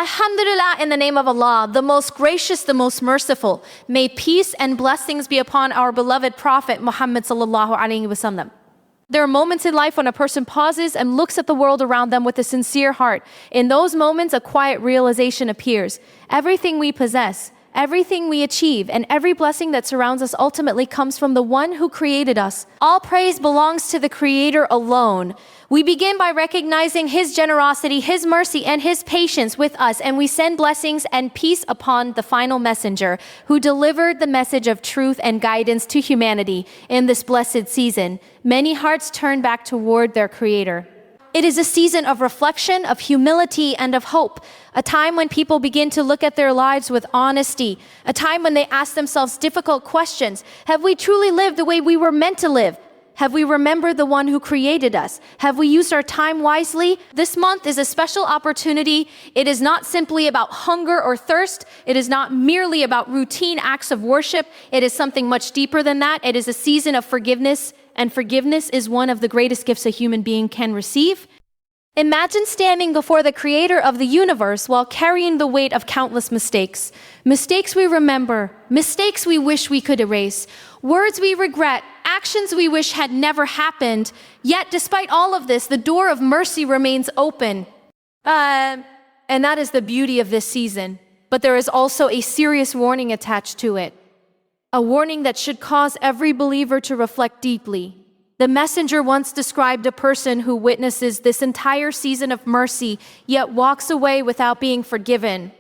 Alhamdulillah, in the name of Allah, the most gracious, the most merciful. May peace and blessings be upon our beloved Prophet Muhammad sallallahu alaihi wasallam. There are moments in life when a person pauses and looks at the world around them with a sincere heart. In those moments, a quiet realization appears. Everything we possess, everything we achieve, and every blessing that surrounds us ultimately comes from the one who created us. All praise belongs to the Creator alone. We begin by recognizing His generosity, His mercy, and His patience with us, and we send blessings and peace upon the final messenger who delivered the message of truth and guidance to humanity in this blessed season. Many hearts turn back toward their Creator. It is a season of reflection, of humility, and of hope. A time when people begin to look at their lives with honesty. A time when they ask themselves difficult questions. Have we truly lived the way we were meant to live? Have we remembered the one who created us? Have we used our time wisely? This month is a special opportunity. It is not simply about hunger or thirst. It is not merely about routine acts of worship. It is something much deeper than that. It is a season of forgiveness, and forgiveness is one of the greatest gifts a human being can receive. Imagine standing before the Creator of the universe while carrying the weight of countless mistakes. Mistakes we remember, mistakes we wish we could erase, words we regret, actions we wish had never happened. Yet despite all of this, the door of mercy remains open. And that is the beauty of this season. But there is also a serious warning attached to it. A warning that should cause every believer to reflect deeply. The messenger once described a person who witnesses this entire season of mercy, yet walks away without being forgiven.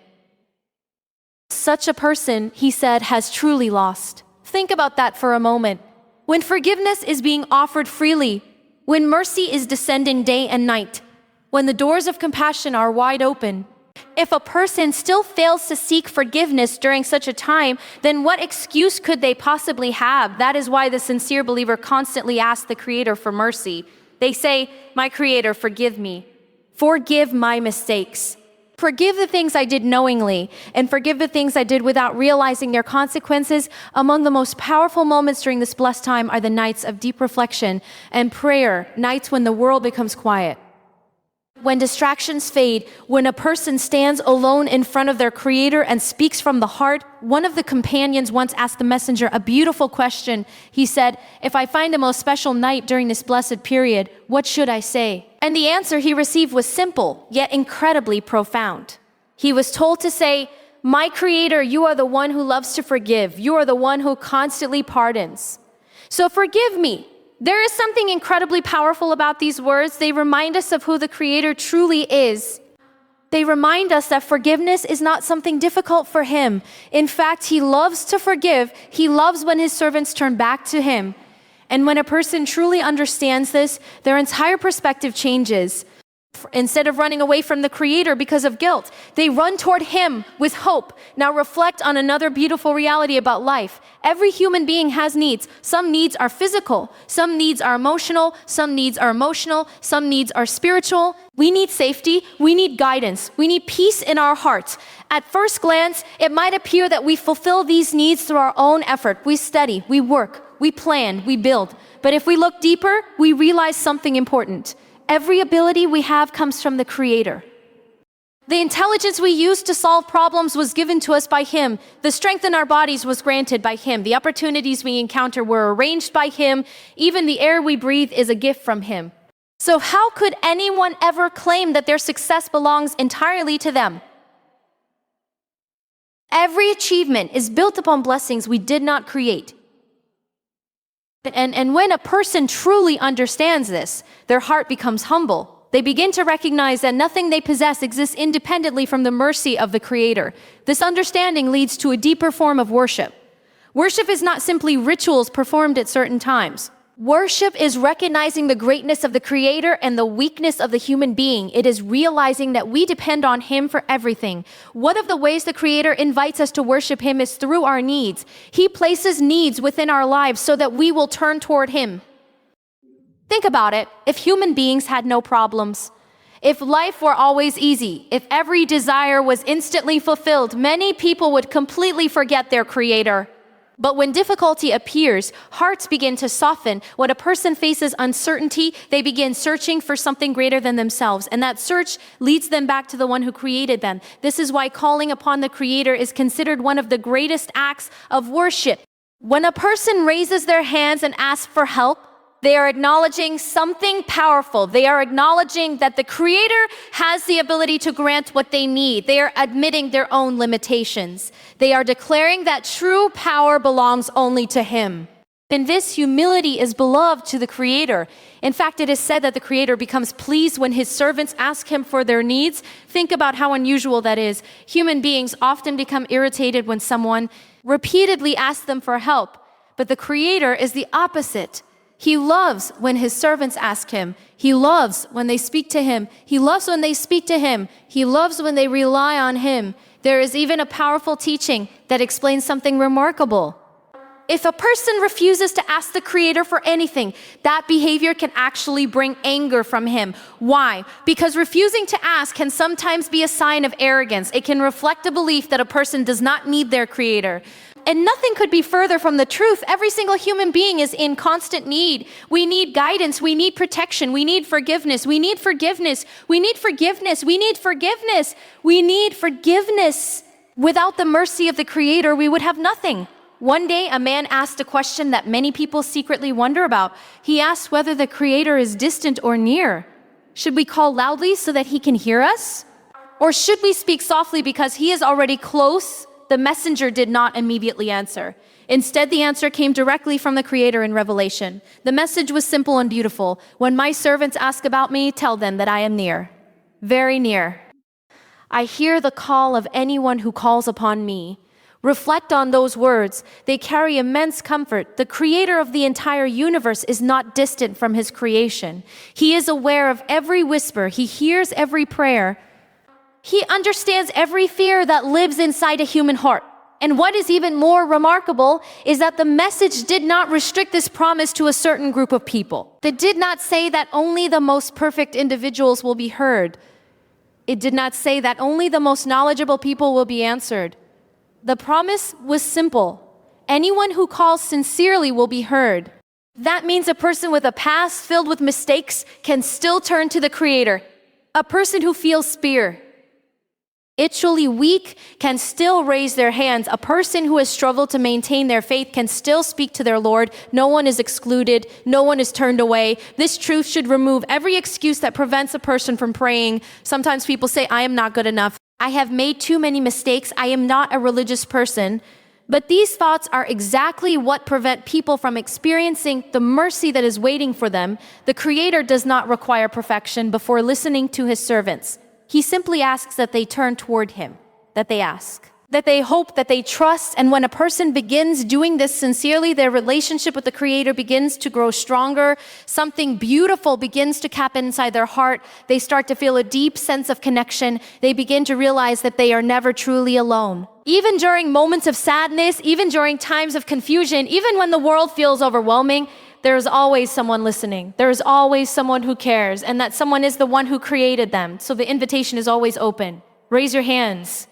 Such a person, he said, has truly lost. Think about that for a moment. When forgiveness is being offered freely, when mercy is descending day and night, when the doors of compassion are wide open, if a person still fails to seek forgiveness during such a time, then what excuse could they possibly have? That is why the sincere believer constantly asks the Creator for mercy. They say, "My Creator, forgive me. Forgive my mistakes. Forgive the things I did knowingly, and forgive the things I did without realizing their consequences." Among the most powerful moments during this blessed time are the nights of deep reflection and prayer, nights when the world becomes quiet. When distractions fade, when a person stands alone in front of their Creator and speaks from the heart. One of the companions once asked the messenger a beautiful question. He said, "If I find a most special night during this blessed period, what should I say?" And the answer he received was simple, yet incredibly profound. He was told to say, "My Creator, you are the one who loves to forgive. You are the one who constantly pardons. So forgive me." There is something incredibly powerful about these words. They remind us of who the Creator truly is. They remind us that forgiveness is not something difficult for Him. In fact, He loves to forgive. He loves when His servants turn back to Him. And when a person truly understands this, their entire perspective changes. Instead of running away from the Creator because of guilt, they run toward Him with hope. Now reflect on another beautiful reality about life. Every human being has needs. Some needs are physical, some needs are emotional, some needs are spiritual. We need safety, we need guidance, we need peace in our hearts. At first glance, it might appear that we fulfill these needs through our own effort. We study, we work, we plan, we build. But if we look deeper, we realize something important. Every ability we have comes from the Creator. The intelligence we use to solve problems was given to us by Him. The strength in our bodies was granted by Him. The opportunities we encounter were arranged by Him. Even the air we breathe is a gift from Him. So how could anyone ever claim that their success belongs entirely to them? Every achievement is built upon blessings we did not create. And when a person truly understands this, their heart becomes humble. They begin to recognize that nothing they possess exists independently from the mercy of the Creator. This understanding leads to a deeper form of worship. Worship is not simply rituals performed at certain times. Worship is recognizing the greatness of the Creator and the weakness of the human being. It is realizing that we depend on Him for everything. One of the ways the Creator invites us to worship Him is through our needs. He places needs within our lives so that we will turn toward Him. Think about it. If human beings had no problems, if life were always easy, if every desire was instantly fulfilled, many people would completely forget their Creator. But when difficulty appears, hearts begin to soften. When a person faces uncertainty, they begin searching for something greater than themselves. And that search leads them back to the one who created them. This is why calling upon the Creator is considered one of the greatest acts of worship. When a person raises their hands and asks for help, they are acknowledging something powerful. They are acknowledging that the Creator has the ability to grant what they need. They are admitting their own limitations. They are declaring that true power belongs only to Him. And this humility is beloved to the Creator. In fact, it is said that the Creator becomes pleased when His servants ask Him for their needs. Think about how unusual that is. Human beings often become irritated when someone repeatedly asks them for help. But the Creator is the opposite. He loves when His servants ask Him. He loves when they speak to Him. He loves when they speak to Him. He loves when they rely on Him. There is even a powerful teaching that explains something remarkable. If a person refuses to ask the Creator for anything, that behavior can actually bring anger from Him. Why? Because refusing to ask can sometimes be a sign of arrogance. It can reflect a belief that a person does not need their Creator. And nothing could be further from the truth. Every single human being is in constant need. We need guidance. We need protection. We need forgiveness. We need forgiveness. We need forgiveness. We need forgiveness. We need forgiveness. Without the mercy of the Creator, we would have nothing. One day, a man asked a question that many people secretly wonder about. He asked whether the Creator is distant or near. Should we call loudly so that He can hear us? Or should we speak softly because He is already close? The messenger did not immediately answer. Instead, the answer came directly from the Creator in Revelation. The message was simple and beautiful. When my servants ask about me, tell them that I am near, very near. I hear the call of anyone who calls upon me. Reflect on those words. They carry immense comfort. The Creator of the entire universe is not distant from His creation. He is aware of every whisper. He hears every prayer. He understands every fear that lives inside a human heart. And what is even more remarkable is that the message did not restrict this promise to a certain group of people. It did not say that only the most perfect individuals will be heard. It did not say that only the most knowledgeable people will be answered. The promise was simple. Anyone who calls sincerely will be heard. That means a person with a past filled with mistakes can still turn to the Creator. A person who feels fear, spiritually weak, can still raise their hands. A person who has struggled to maintain their faith can still speak to their Lord. No one is excluded. No one is turned away. This truth should remove every excuse that prevents a person from praying. Sometimes people say, I am not good enough. I have made too many mistakes. I am not a religious person. But these thoughts are exactly what prevent people from experiencing the mercy that is waiting for them. The Creator does not require perfection before listening to His servants. He simply asks that they turn toward Him, that they ask, that they hope, that they trust. And when a person begins doing this sincerely, their relationship with the Creator begins to grow stronger. Something beautiful begins to happen inside their heart. They start to feel a deep sense of connection. They begin to realize that they are never truly alone. Even during moments of sadness, even during times of confusion, even when the world feels overwhelming, there is always someone listening. There is always someone who cares, and that someone is the one who created them. So the invitation is always open. Raise your hands.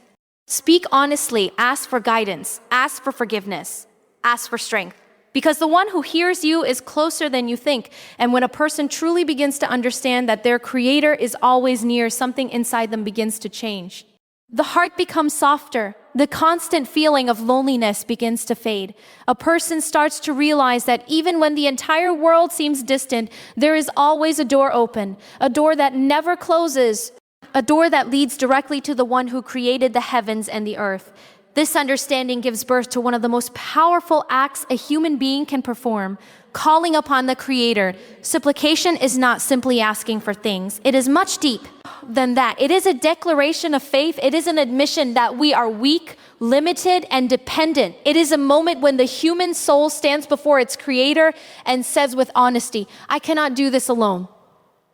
Speak honestly. Ask for guidance. Ask for forgiveness. Ask for strength. Because the one who hears you is closer than you think. And when a person truly begins to understand that their Creator is always near, something inside them begins to change. The heart becomes softer. The constant feeling of loneliness begins to fade. A person starts to realize that even when the entire world seems distant, there is always a door open, a door that never closes, a door that leads directly to the one who created the heavens and the earth. This understanding gives birth to one of the most powerful acts a human being can perform, calling upon the Creator. Supplication is not simply asking for things. It is much deeper than that. It is a declaration of faith. It is an admission that we are weak, limited, and dependent. It is a moment when the human soul stands before its Creator and says with honesty, I cannot do this alone.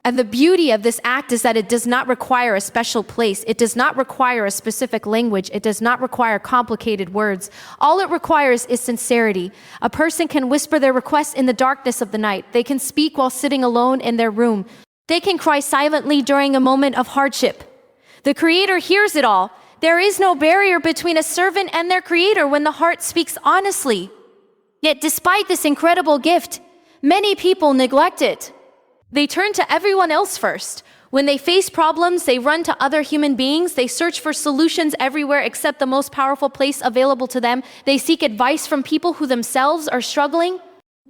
And the beauty of this act is that it does not require a special place. It does not require a specific language. It does not require complicated words. All it requires is sincerity. A person can whisper their requests in the darkness of the night. They can speak while sitting alone in their room. They can cry silently during a moment of hardship. The Creator hears it all. There is no barrier between a servant and their Creator when the heart speaks honestly. Yet despite this incredible gift, many people neglect it. They turn to everyone else first. When they face problems, they run to other human beings. They search for solutions everywhere except the most powerful place available to them. They seek advice from people who themselves are struggling.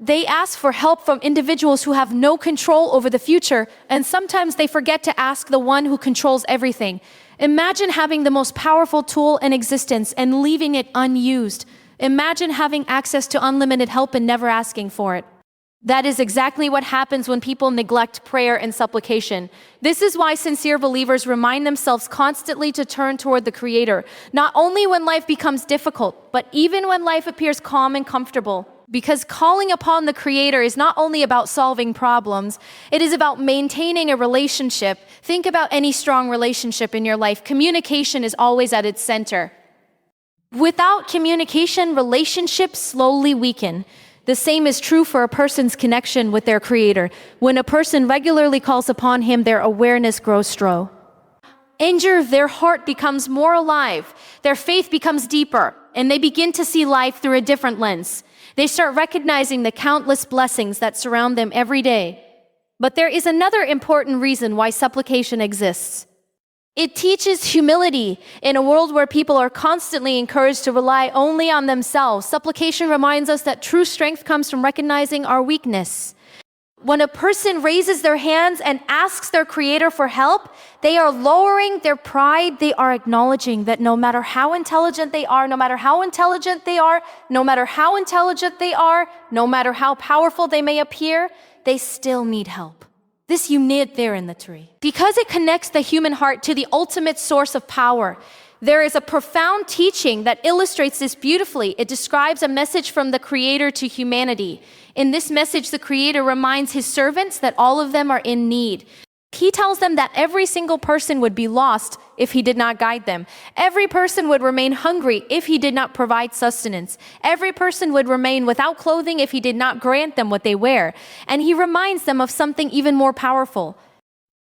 They ask for help from individuals who have no control over the future, and sometimes they forget to ask the one who controls everything. Imagine having the most powerful tool in existence and leaving it unused. Imagine having access to unlimited help and never asking for it. That is exactly what happens when people neglect prayer and supplication. This is why sincere believers remind themselves constantly to turn toward the Creator, not only when life becomes difficult, but even when life appears calm and comfortable. Because calling upon the Creator is not only about solving problems, it is about maintaining a relationship. Think about any strong relationship in your life. Communication is always at its center. Without communication, relationships slowly weaken. The same is true for a person's connection with their Creator. When a person regularly calls upon Him, their awareness grows strong. Their heart becomes more alive, their faith becomes deeper, and they begin to see life through a different lens. They start recognizing the countless blessings that surround them every day. But there is another important reason why supplication exists. It teaches humility. In a world where people are constantly encouraged to rely only on themselves, supplication reminds us that true strength comes from recognizing our weakness. When a person raises their hands and asks their Creator for help, they are lowering their pride. They are acknowledging that no matter how intelligent they are, no matter how intelligent they are, no matter how intelligent they are, no matter how powerful they may appear, they still need help. This you need there in the tree. Because it connects the human heart to the ultimate source of power, there is a profound teaching that illustrates this beautifully. It describes a message from the Creator to humanity. In this message, the Creator reminds His servants that all of them are in need. He tells them that every single person would be lost if He did not guide them. Every person would remain hungry if He did not provide sustenance. Every person would remain without clothing if He did not grant them what they wear. And He reminds them of something even more powerful.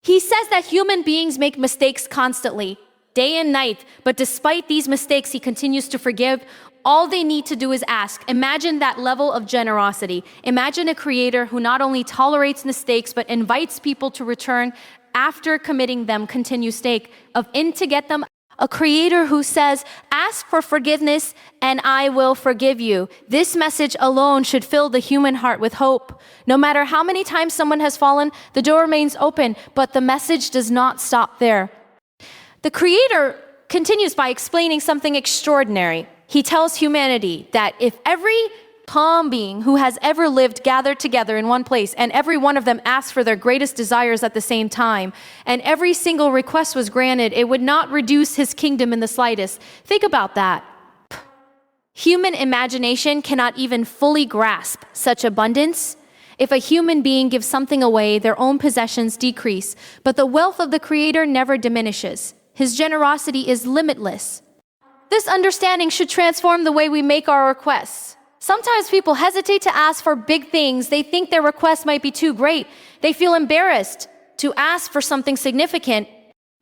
He says that human beings make mistakes constantly, day and night, but despite these mistakes, He continues to forgive. All they need to do is ask. Imagine that level of generosity. Imagine a Creator who not only tolerates mistakes, but invites people to return after committing them continuous sake of in to get them. A Creator who says, ask for forgiveness and I will forgive you. This message alone should fill the human heart with hope. No matter how many times someone has fallen, the door remains open, but the message does not stop there. The Creator continues by explaining something extraordinary. He tells humanity that if every calm being who has ever lived gathered together in one place, and every one of them asked for their greatest desires at the same time, and every single request was granted, it would not reduce His kingdom in the slightest. Think about that. Human imagination cannot even fully grasp such abundance. If a human being gives something away, their own possessions decrease, but the wealth of the Creator never diminishes. His generosity is limitless. This understanding should transform the way we make our requests. Sometimes people hesitate to ask for big things. They think their request might be too great. They feel embarrassed to ask for something significant.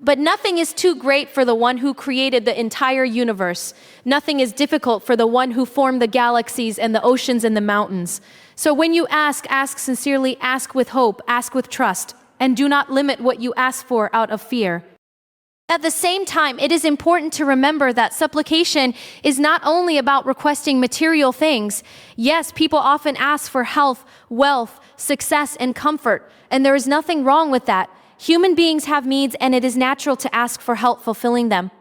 But nothing is too great for the one who created the entire universe. Nothing is difficult for the one who formed the galaxies and the oceans and the mountains. So when you ask sincerely, ask with hope, ask with trust, and do not limit what you ask for out of fear. At the same time, it is important to remember that supplication is not only about requesting material things. Yes, people often ask for health, wealth, success, and comfort, and there is nothing wrong with that. Human beings have needs, and it is natural to ask for help fulfilling them.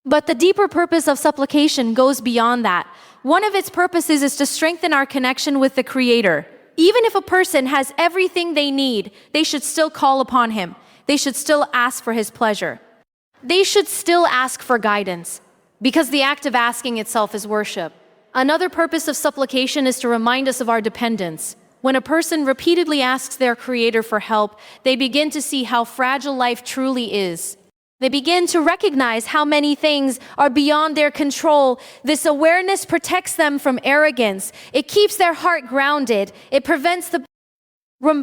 But the deeper purpose of supplication goes beyond that. One of its purposes is to strengthen our connection with the Creator. Even if a person has everything they need, they should still call upon Him. They should still ask for His pleasure. They should still ask for guidance, because the act of asking itself is worship. Another purpose of supplication is to remind us of our dependence. When a person repeatedly asks their Creator for help, they begin to see how fragile life truly is. They begin to recognize how many things are beyond their control. This awareness protects them from arrogance. It keeps their heart grounded. It prevents them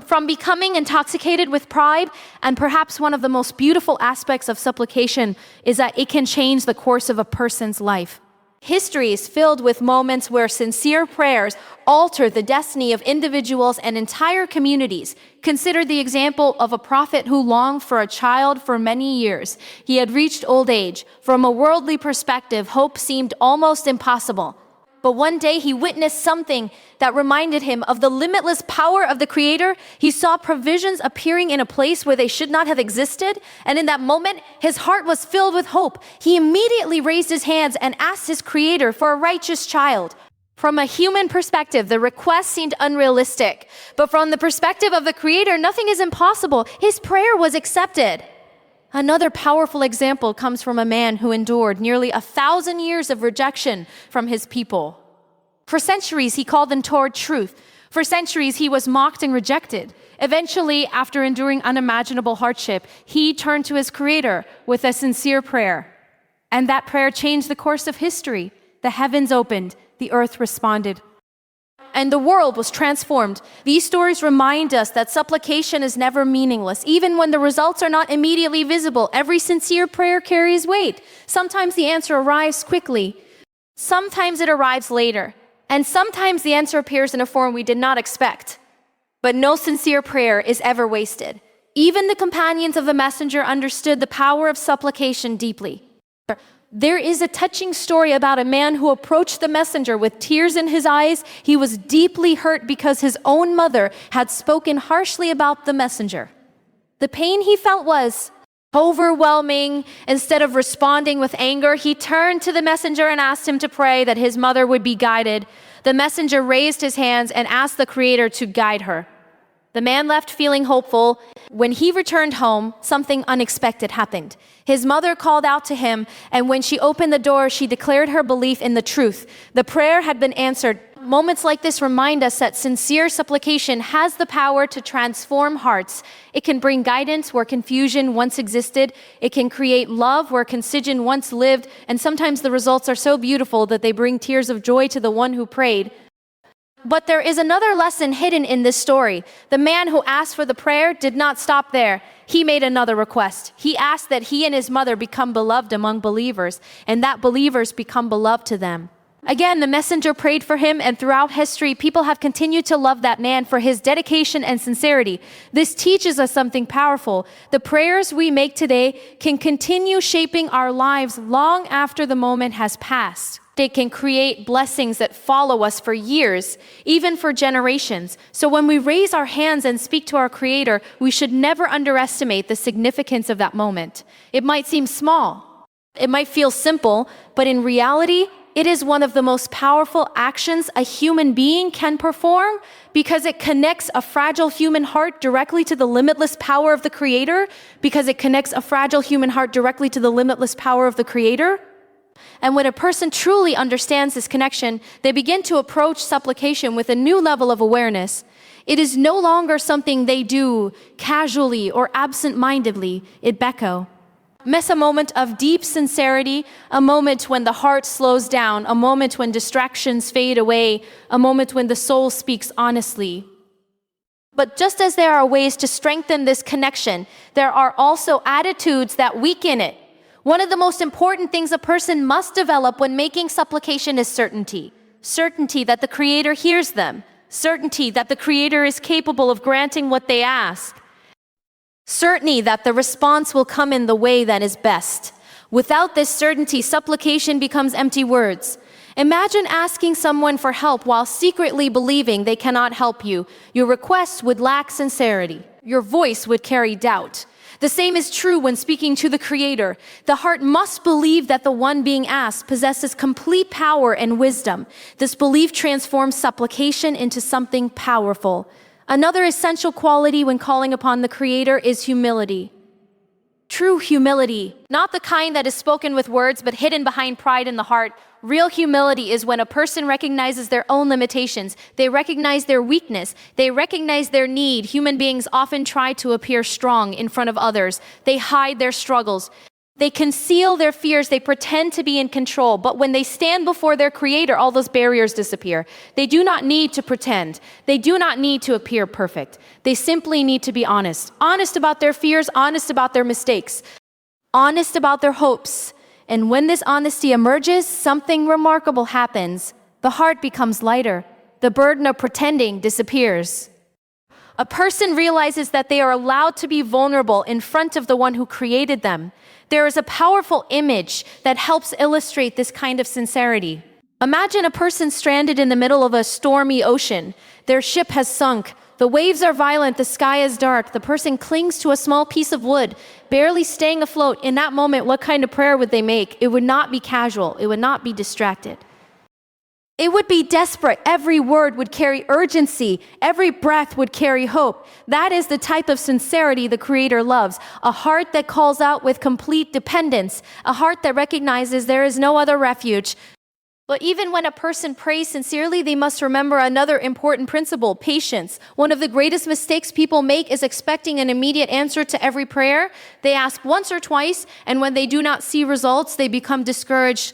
from becoming intoxicated with pride. And perhaps one of the most beautiful aspects of supplication is that it can change the course of a person's life. History is filled with moments where sincere prayers alter the destiny of individuals and entire communities. Consider the example of a prophet who longed for a child for many years. He had reached old age. From a worldly perspective, hope seemed almost impossible. But one day he witnessed something that reminded him of the limitless power of the Creator. He saw provisions appearing in a place where they should not have existed. And in that moment, his heart was filled with hope. He immediately raised his hands and asked his Creator for a righteous child. From a human perspective, the request seemed unrealistic. But from the perspective of the Creator, nothing is impossible. His prayer was accepted. Another powerful example comes from a man who endured nearly 1,000 years of rejection from his people. For centuries, he called them toward truth. For centuries, he was mocked and rejected. Eventually, after enduring unimaginable hardship, he turned to his Creator with a sincere prayer. And that prayer changed the course of history. The heavens opened, the earth responded, and the world was transformed. These stories remind us that supplication is never meaningless. Even when the results are not immediately visible, every sincere prayer carries weight. Sometimes the answer arrives quickly. Sometimes it arrives later. And sometimes the answer appears in a form we did not expect. But no sincere prayer is ever wasted. Even the companions of the messenger understood the power of supplication deeply. There is a touching story about a man who approached the messenger with tears in his eyes. He was deeply hurt because his own mother had spoken harshly about the messenger. The pain he felt was overwhelming. Instead of responding with anger, he turned to the messenger and asked him to pray that his mother would be guided. The messenger raised his hands and asked the Creator to guide her. The man left feeling hopeful. When he returned home, something unexpected happened. His mother called out to him, and when she opened the door, she declared her belief in the truth. The prayer had been answered. Moments like this remind us that sincere supplication has the power to transform hearts. It can bring guidance where confusion once existed. It can create love where concision once lived. And sometimes the results are so beautiful that they bring tears of joy to the one who prayed. But there is another lesson hidden in this story. The man who asked for the prayer did not stop there. He made another request. He asked that he and his mother become beloved among believers, and that believers become beloved to them. Again, the messenger prayed for him, and throughout history, people have continued to love that man for his dedication and sincerity. This teaches us something powerful. The prayers we make today can continue shaping our lives long after the moment has passed. They can create blessings that follow us for years, even for generations. So when we raise our hands and speak to our Creator, we should never underestimate the significance of that moment. It might seem small, it might feel simple, but in reality, it is one of the most powerful actions a human being can perform because it connects a fragile human heart directly to the limitless power of the Creator, because it connects a fragile human heart directly to the limitless power of the Creator. And when a person truly understands this connection, they begin to approach supplication with a new level of awareness. It is no longer something they do casually or absent-mindedly. It becco. Miss a moment of deep sincerity, a moment when the heart slows down, a moment when distractions fade away, a moment when the soul speaks honestly. But just as there are ways to strengthen this connection, there are also attitudes that weaken it. One of the most important things a person must develop when making supplication is certainty. Certainty that the Creator hears them. Certainty that the Creator is capable of granting what they ask. Certainty that the response will come in the way that is best. Without this certainty, supplication becomes empty words. Imagine asking someone for help while secretly believing they cannot help you. Your request would lack sincerity. Your voice would carry doubt. The same is true when speaking to the Creator. The heart must believe that the one being asked possesses complete power and wisdom. This belief transforms supplication into something powerful. Another essential quality when calling upon the Creator is humility. True humility, not the kind that is spoken with words but hidden behind pride in the heart. Real humility is when a person recognizes their own limitations. They recognize their weakness. They recognize their need. Human beings often try to appear strong in front of others. They hide their struggles. They conceal their fears. They pretend to be in control. But when they stand before their Creator, all those barriers disappear. They do not need to pretend. They do not need to appear perfect. They simply need to be honest. Honest about their fears, honest about their mistakes, honest about their hopes, And when this honesty emerges, something remarkable happens. The heart becomes lighter. The burden of pretending disappears. A person realizes that they are allowed to be vulnerable in front of the one who created them. There is a powerful image that helps illustrate this kind of sincerity. Imagine a person stranded in the middle of a stormy ocean. Their ship has sunk. The waves are violent, the sky is dark. The person clings to a small piece of wood, barely staying afloat. In that moment, what kind of prayer would they make? It would not be casual. It would not be distracted. It would be desperate. Every word would carry urgency. Every breath would carry hope. That is the type of sincerity the Creator loves. A heart that calls out with complete dependence. A heart that recognizes there is no other refuge. But even when a person prays sincerely, they must remember another important principle: patience. One of the greatest mistakes people make is expecting an immediate answer to every prayer. They ask once or twice, and when they do not see results, they become discouraged.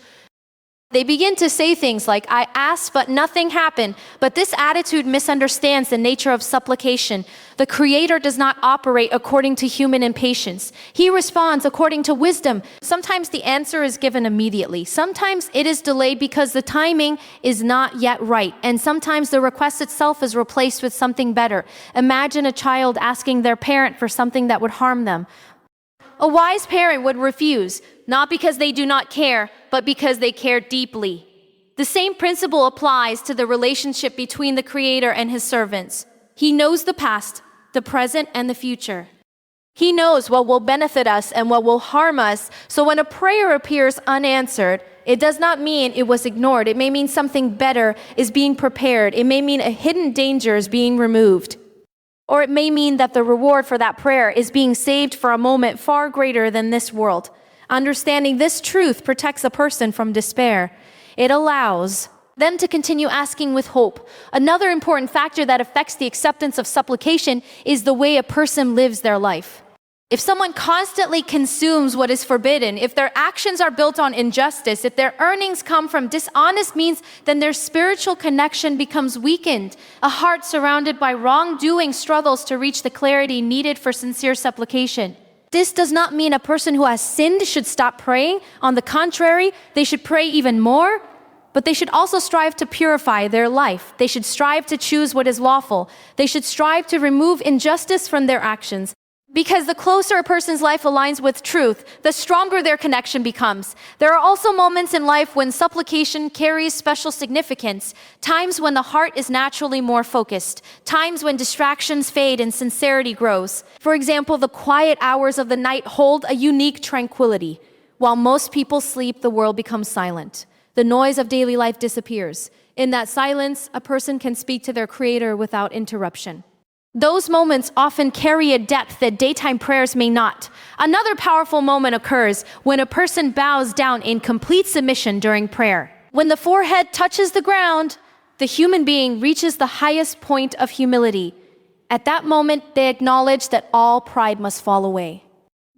They begin to say things like, "I asked, but nothing happened." But this attitude misunderstands the nature of supplication. The Creator does not operate according to human impatience. He responds according to wisdom. Sometimes the answer is given immediately. Sometimes it is delayed because the timing is not yet right. And sometimes the request itself is replaced with something better. Imagine a child asking their parent for something that would harm them. A wise parent would refuse, not because they do not care, but because they care deeply. The same principle applies to the relationship between the Creator and His servants. He knows the past, the present, and the future. He knows what will benefit us and what will harm us. So when a prayer appears unanswered, it does not mean it was ignored. It may mean something better is being prepared. It may mean a hidden danger is being removed. Or it may mean that the reward for that prayer is being saved for a moment far greater than this world. Understanding this truth protects a person from despair. It allows them to continue asking with hope. Another important factor that affects the acceptance of supplication is the way a person lives their life. If someone constantly consumes what is forbidden, if their actions are built on injustice, if their earnings come from dishonest means, then their spiritual connection becomes weakened. A heart surrounded by wrongdoing struggles to reach the clarity needed for sincere supplication. This does not mean a person who has sinned should stop praying. On the contrary, they should pray even more, but they should also strive to purify their life. They should strive to choose what is lawful. They should strive to remove injustice from their actions. Because the closer a person's life aligns with truth, the stronger their connection becomes. There are also moments in life when supplication carries special significance, times when the heart is naturally more focused, times when distractions fade and sincerity grows. For example, the quiet hours of the night hold a unique tranquility. While most people sleep, the world becomes silent. The noise of daily life disappears. In that silence, a person can speak to their Creator without interruption. Those moments often carry a depth that daytime prayers may not. Another powerful moment occurs when a person bows down in complete submission during prayer. When the forehead touches the ground, the human being reaches the highest point of humility. At that moment, they acknowledge that all pride must fall away.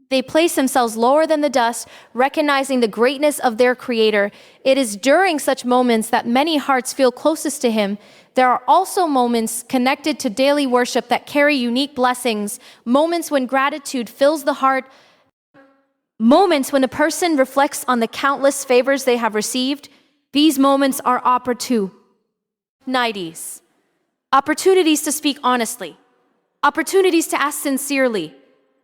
They place themselves lower than the dust, recognizing the greatness of their Creator. It is during such moments that many hearts feel closest to Him. There are also moments connected to daily worship that carry unique blessings, moments when gratitude fills the heart, moments when a person reflects on the countless favors they have received. These moments are opportunities to speak honestly, opportunities to ask sincerely,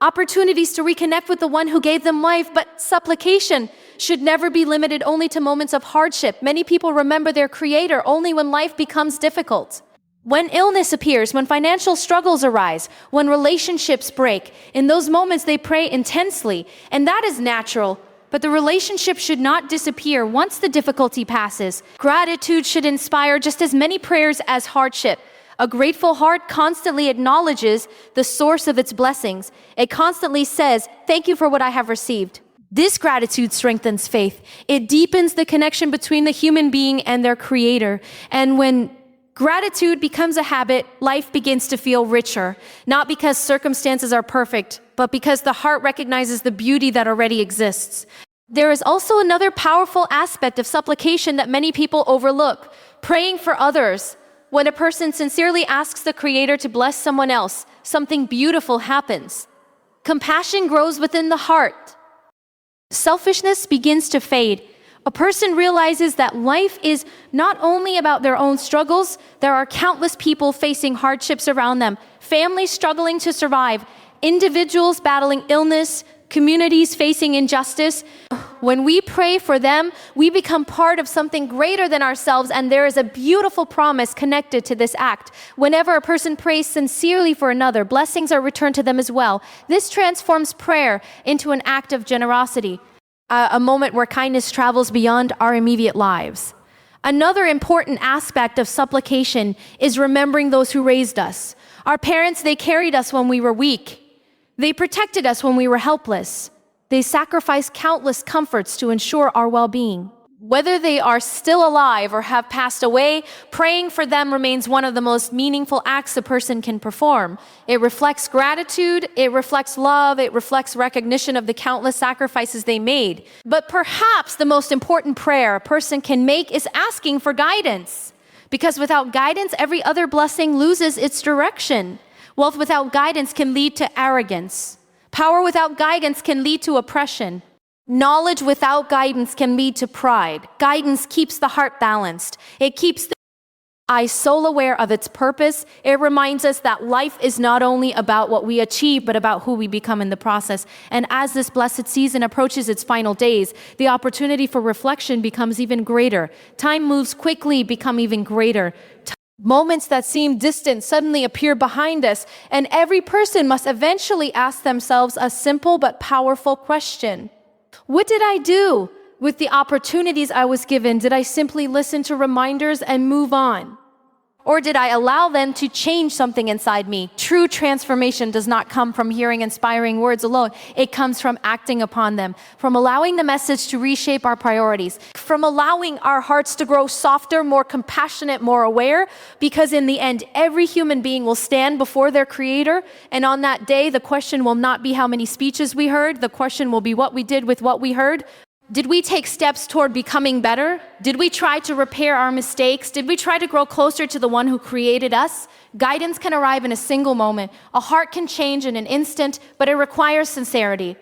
opportunities to reconnect with the one who gave them life. But supplication should never be limited only to moments of hardship. Many people remember their Creator only when life becomes difficult. When illness appears, when financial struggles arise, when relationships break, in those moments they pray intensely, and that is natural. But the relationship should not disappear once the difficulty passes. Gratitude should inspire just as many prayers as hardship. A grateful heart constantly acknowledges the source of its blessings. It constantly says, "Thank you for what I have received." This gratitude strengthens faith. It deepens the connection between the human being and their Creator. And when gratitude becomes a habit, life begins to feel richer, not because circumstances are perfect, but because the heart recognizes the beauty that already exists. There is also another powerful aspect of supplication that many people overlook: praying for others. When a person sincerely asks the Creator to bless someone else, something beautiful happens. Compassion grows within the heart. Selfishness begins to fade. A person realizes that life is not only about their own struggles, there are countless people facing hardships around them, families struggling to survive, individuals battling illness, communities facing injustice. When we pray for them, we become part of something greater than ourselves, and there is a beautiful promise connected to this act. Whenever a person prays sincerely for another, blessings are returned to them as well. This transforms prayer into an act of generosity, a moment where kindness travels beyond our immediate lives. Another important aspect of supplication is remembering those who raised us. Our parents, they carried us when we were weak. They protected us when we were helpless. They sacrificed countless comforts to ensure our well-being. Whether they are still alive or have passed away, praying for them remains one of the most meaningful acts a person can perform. It reflects gratitude, it reflects love, it reflects recognition of the countless sacrifices they made. But perhaps the most important prayer a person can make is asking for guidance. Because without guidance, every other blessing loses its direction. Wealth without guidance can lead to arrogance. Power without guidance can lead to oppression. Knowledge without guidance can lead to pride. Guidance keeps the heart balanced. It keeps the eye soul aware of its purpose. It reminds us that life is not only about what we achieve, but about who we become in the process. And as this blessed season approaches its final days, the opportunity for reflection becomes even greater. Time moves quickly, become even greater. Moments that seem distant suddenly appear behind us, and every person must eventually ask themselves a simple but powerful question. What did I do with the opportunities I was given? Did I simply listen to reminders and move on? Or did I allow them to change something inside me? True transformation does not come from hearing inspiring words alone. It comes from acting upon them, from allowing the message to reshape our priorities, from allowing our hearts to grow softer, more compassionate, more aware, because in the end, every human being will stand before their Creator, and on that day, the question will not be how many speeches we heard, the question will be what we did with what we heard. Did we take steps toward becoming better? Did we try to repair our mistakes? Did we try to grow closer to the one who created us? Guidance can arrive in a single moment. A heart can change in an instant, but it requires sincerity.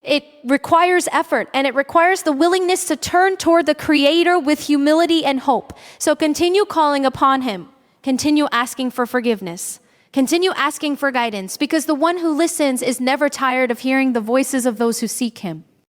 It requires effort, and it requires the willingness to turn toward the Creator with humility and hope. So continue calling upon Him. Continue asking for forgiveness. Continue asking for guidance, because the one who listens is never tired of hearing the voices of those who seek Him.